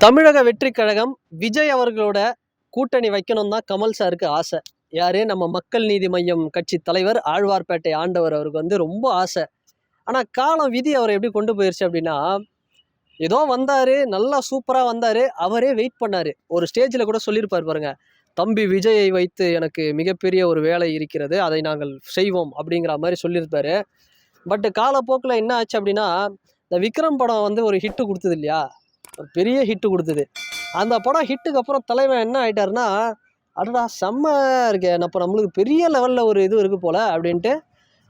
தமிழக வெற்றிக் கழகம் விஜய் அவர்களோட கூட்டணி வைக்கணும் தான் கமல் சாருக்கு ஆசை. யாரு? நம்ம மக்கள் நீதி மய்யம் கட்சி தலைவர் ஆழ்வார்பேட்டை ஆண்டவர் அவருக்கு வந்து ரொம்ப ஆசை. ஆனால் காலம் விதி அவரை எப்படி கொண்டு போயிடுச்சு அப்படின்னா, ஏதோ வந்தார், நல்லா சூப்பராக வந்தார், அவரே வெயிட் பண்ணார். ஒரு ஸ்டேஜில் கூட சொல்லியிருப்பார் பாருங்க, தம்பி விஜயை வைத்து எனக்கு மிகப்பெரிய ஒரு வேலை இருக்கிறது, அதை நாங்கள் செய்வோம் அப்படிங்கிற மாதிரி சொல்லியிருப்பாரு. பட் காலப்போக்கில் என்ன ஆச்சு அப்படின்னா, இந்த விக்ரம் படம் வந்து ஒரு ஹிட்டு கொடுத்தது இல்லையா, ஒரு பெரிய ஹிட்டு கொடுத்தது. அந்த படம் ஹிட்டுக்கு அப்புறம் தலைவன் என்ன ஆகிட்டாருன்னா, அடடா செம்ம இருக்கே, அப்போ நம்மளுக்கு பெரிய லெவலில் ஒரு இது இருக்குது போல் அப்படின்ட்டு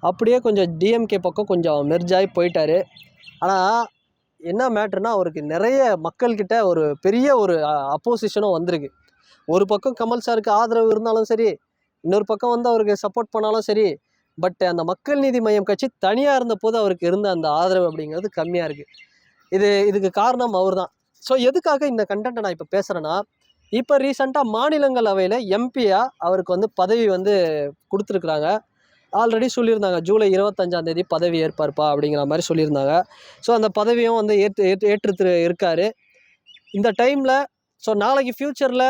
அப்படியே கொஞ்சம் டிஎம்கே பக்கம் கொஞ்சம் மெர்ஜாகி போயிட்டார். ஆனால் என்ன மேட்ருனா, அவருக்கு நிறைய மக்கள்கிட்ட ஒரு பெரிய ஒரு அப்போசிஷனும் வந்திருக்கு. ஒரு பக்கம் கமல் சாருக்கு ஆதரவு இருந்தாலும் சரி, இன்னொரு பக்கம் வந்து அவருக்கு சப்போர்ட் பண்ணாலும் சரி, பட் அந்த மக்கள் நீதி மய்யம் கட்சி தனியாக இருந்தபோது அவருக்கு இருந்த அந்த ஆதரவு அப்படிங்கிறது கம்மியாக இருக்குது. இதுக்கு காரணம் அவர் தான். ஸோ எதுக்காக இந்த கண்டென்ட்டை நான் இப்போ பேசுகிறேன்னா, இப்போ ரீசெண்டாக மாநிலங்களவையில் எம்பியாக அவருக்கு வந்து பதவி வந்து கொடுத்துருக்குறாங்க. ஆல்ரெடி சொல்லியிருந்தாங்க ஜூலை 25 பதவி ஏற்பார்ப்பா அப்படிங்கிற மாதிரி சொல்லியிருந்தாங்க. ஸோ அந்த பதவியும் வந்து ஏற்று இருக்கார் இந்த டைமில். ஸோ நாளைக்கு ஃப்யூச்சரில்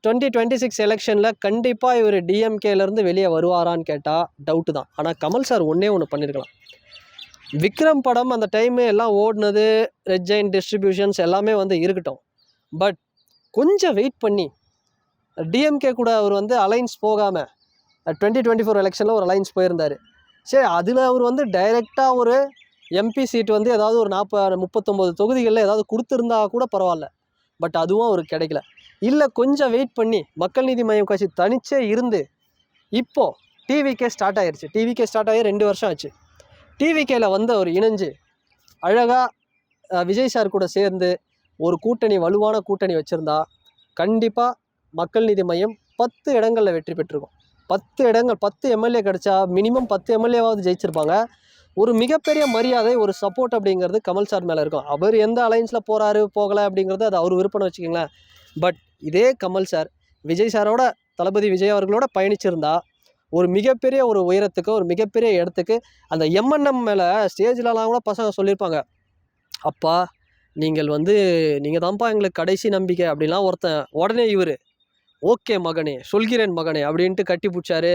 2026 எலெக்ஷனில் கண்டிப்பாக இவர் டிஎம்கேலேருந்து வெளியே வருவாரான்னு கேட்டால் டவுட்டு தான். ஆனால் கமல் சார் ஒன்றே ஒன்று பண்ணியிருக்கலாம். விக்ரம் படம் அந்த டைமு எல்லாம் ஓடினது, ரெட் ஜெயின் டிஸ்ட்ரிபியூஷன்ஸ் எல்லாமே வந்து இருக்கட்டும், பட் கொஞ்சம் வெயிட் பண்ணி டிஎம்கே கூட அவர் வந்து அலைன்ஸ் போகாமல் 2024 எலெக்ஷனில் ஒரு அலைன்ஸ் போயிருந்தார். சரி, அதில் அவர் வந்து டைரெக்டாக ஒரு எம்பி சீட் வந்து ஏதாவது ஒரு 39 தொகுதிகளில் ஏதாவது கொடுத்துருந்தா கூட பரவாயில்ல. பட் அதுவும் அவருக்கு கிடைக்கல. இல்லை, கொஞ்சம் வெயிட் பண்ணி மக்கள் நீதி மய்யம் கட்சி தனிச்சே இருந்து இப்போது டிவிகே ஸ்டார்ட் ஆகிடுச்சு. டிவிகே ஸ்டார்ட் ஆகி 2 வருஷம் ஆச்சு. டிவிகேயில் வந்து அவர் இணைஞ்சு அழகாக விஜய் சார் கூட சேர்ந்து ஒரு கூட்டணி, வலுவான கூட்டணி வச்சுருந்தா கண்டிப்பாக மக்கள் நீதி மய்யம் 10 இடங்களில் வெற்றி பெற்றிருக்கும். 10 இடங்கள், 10 எம்எல்ஏ கிடச்சா மினிமம் 10 எம்எல்ஏவாவது ஜெயிச்சிருப்பாங்க. ஒரு மிகப்பெரிய மரியாதை, ஒரு சப்போர்ட் அப்படிங்கிறது கமல் சார் மேலே இருக்கும். அவர் எந்த அலைன்ஸில் போகிறாரு போகலை அப்படிங்கிறது அது அவர் விருப்பம்னு வச்சுக்கிங்களேன். பட் இதே கமல் சார் விஜய் சாரோட, தளபதி விஜய் அவர்களோட பயணிச்சிருந்தா ஒரு மிகப்பெரிய ஒரு உயரத்துக்கு, ஒரு மிகப்பெரிய இடத்துக்கு, அந்த எம்என்எம் மேலே ஸ்டேஜிலலாம் கூட பசங்க சொல்லியிருப்பாங்க, அப்பா நீங்கள் தான்ப்பா எங்களுக்கு கடைசி நம்பிக்கை அப்படின்லாம் ஒருத்தன். உடனே இவர் ஓகே மகனே, சொல்கிறேன் மகனே அப்படின்ட்டு கட்டி பிடிச்சாரு.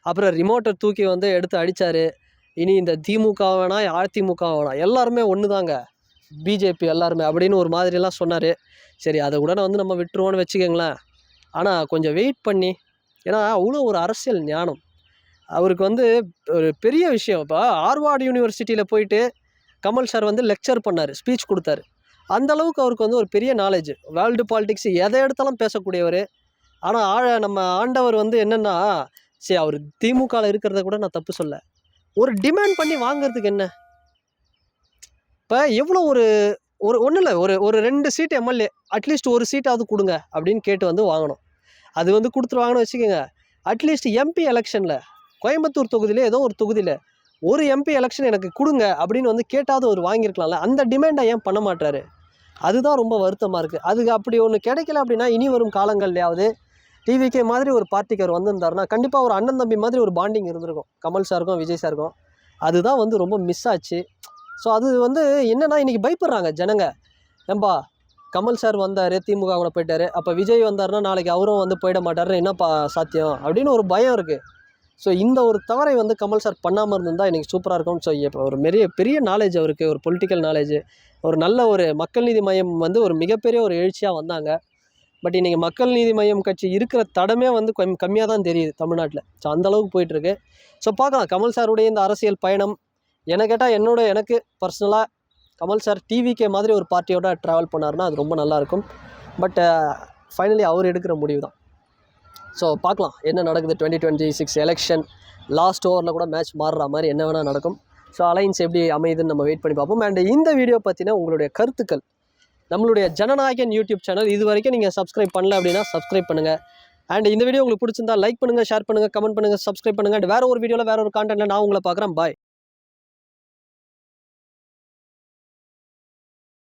அப்புறம் ரிமோட்டை தூக்கி வந்து எடுத்து அடித்தார். இனி இந்த திமுக வேணாம், அதிமுக வேணாம், எல்லாருமே ஒன்று தாங்க, பிஜேபி எல்லாருமே அப்படின்னு ஒரு மாதிரிலாம் சொன்னார். சரி, அதை கூட வந்து நம்ம விட்டுருவோன்னு வச்சுக்கோங்களேன். ஆனால் கொஞ்சம் வெயிட் பண்ணி, ஏன்னா அவ்வளோ ஒரு அரசியல் ஞானம் அவருக்கு வந்து ஒரு பெரிய விஷயம். இப்போ ஹார்வர்ட் யூனிவர்சிட்டியில் போயிட்டு கமல் சார் வந்து லெக்சர் பண்ணார், ஸ்பீச் கொடுத்தாரு. அந்தளவுக்கு அவருக்கு வந்து ஒரு பெரிய நாலேஜ், வேர்ல்டு பாலிடிக்ஸ் எதை எடுத்தாலும் பேசக்கூடியவர். ஆனால் நம்ம ஆண்டவர் வந்து என்னென்னா, சரி அவர் திமுகவில் இருக்கிறத கூட நான் தப்பு சொல்ல, ஒரு டிமாண்ட் பண்ணி வாங்கிறதுக்கு என்ன, இப்போ எவ்வளோ ஒரு ஒன்றும் இல்லை, ஒரு 2 சீட் எம்எல்ஏ அட்லீஸ்ட் ஒரு சீட்டாவது கொடுங்க அப்படின்னு கேட்டு வந்து வாங்கணும். அது வந்து கொடுத்துருவாங்கன்னு வச்சுக்கோங்க. அட்லீஸ்ட் எம்பி எலெக்ஷனில் கோயம்புத்தூர் தொகுதியில் ஏதோ ஒரு தொகுதியில் ஒரு எம்பி எலெக்ஷன் எனக்கு கொடுங்க அப்படின்னு வந்து கேட்டாவது ஒரு வாங்கியிருக்கலாம்ல. அந்த டிமாண்டை ஏன் பண்ண மாட்டாரு? அதுதான் ரொம்ப வருத்தமாக இருக்குது. அதுக்கு அப்படி ஒன்று கிடைக்கல அப்படின்னா இனி வரும் காலங்கள்லையாவது டிவிகே மாதிரி ஒரு பார்ட்டிக்கு அவர் வந்திருந்தாருன்னா கண்டிப்பாக ஒரு அண்ணன் தம்பி மாதிரி ஒரு பாண்டிங் இருந்திருக்கும் கமல் சாருக்கும் விஜய் சாருக்கும். அதுதான் வந்து ரொம்ப மிஸ் ஆச்சு. ஸோ அது வந்து என்னென்னா, இன்றைக்கி பயப்படுறாங்க ஜனங்க. ஏன்பா கமல் சார் வந்தார், திமுக கூட போயிட்டார், அப்போ விஜய் வந்தார்னா நாளைக்கு அவரும் வந்து போயிட மாட்டார்னு என்னப்பா சாத்தியம் அப்படின்னு ஒரு பயம் இருக்குது. ஸோ இந்த ஒரு தவறை வந்து கமல் சார் பண்ணாமல் இருந்திருந்தால் இன்றைக்கி சூப்பராக இருக்கும். ஸோ இப்போ ஒரு பெரிய நாலேஜ் அவருக்கு, ஒரு பொலிட்டிக்கல் நாலேஜ், ஒரு நல்ல ஒரு மக்கள் நீதி மய்யம் வந்து ஒரு மிகப்பெரிய ஒரு எழுச்சியாக வந்தாங்க. பட் இன்றைக்கி மக்கள் நீதி மய்யம் கட்சி இருக்கிற தடமே வந்து கம்மியாக தான் தெரியுது தமிழ்நாட்டில். ஸோ அந்தளவுக்கு போயிட்டுருக்கு. ஸோ பார்க்கலாம் கமல் சாருடைய இந்த அரசியல் பயணம். என்ன கேட்டால் எனக்கு பர்சனலாக கமல் சார் டிவிகே மாதிரி ஒரு பார்ட்டியோட ட்ராவல் பண்ணார்னா அது ரொம்ப நல்லாயிருக்கும். பட் ஃபைனலி அவர் எடுக்கிற முடிவு தான். ஸோ பார்க்கலாம் என்ன நடக்குது. 2026 எலெக்ஷன் லாஸ்ட் ஓவரில் கூட மேட்ச் மாறுற மாதிரி என்ன வேணால் நடக்கும். ஸோ அலைன்ஸ் எப்படி அமையுதுன்னு நம்ம வெயிட் பண்ணி பார்ப்போம். அண்ட் இந்த வீடியோ பற்றின உங்களுடைய கருத்துக்கள் நம்மளுடைய ஜனநாயகன் யூடியூப் சேனல் இது வரைக்கும் நீங்கள் சப்ஸ்கிரைப் பண்ணல அப்படின்னா சப்ஸ்கிரைப் பண்ணுங்கள். அண்ட் இந்த வீடியோ உங்களுக்கு பிடிச்சிருந்தா லைக் பண்ணுங்கள், ஷேர் பண்ணுங்கள், கமெண்ட் பண்ணுங்கள், சப்ஸ்கிரைப் பண்ணுங்கள். அண்ட் வேறு ஒரு வீடியோவில் வேறு ஒரு கான்டென்ட்டில் நான் உங்களை பார்க்குறேன். பாய்.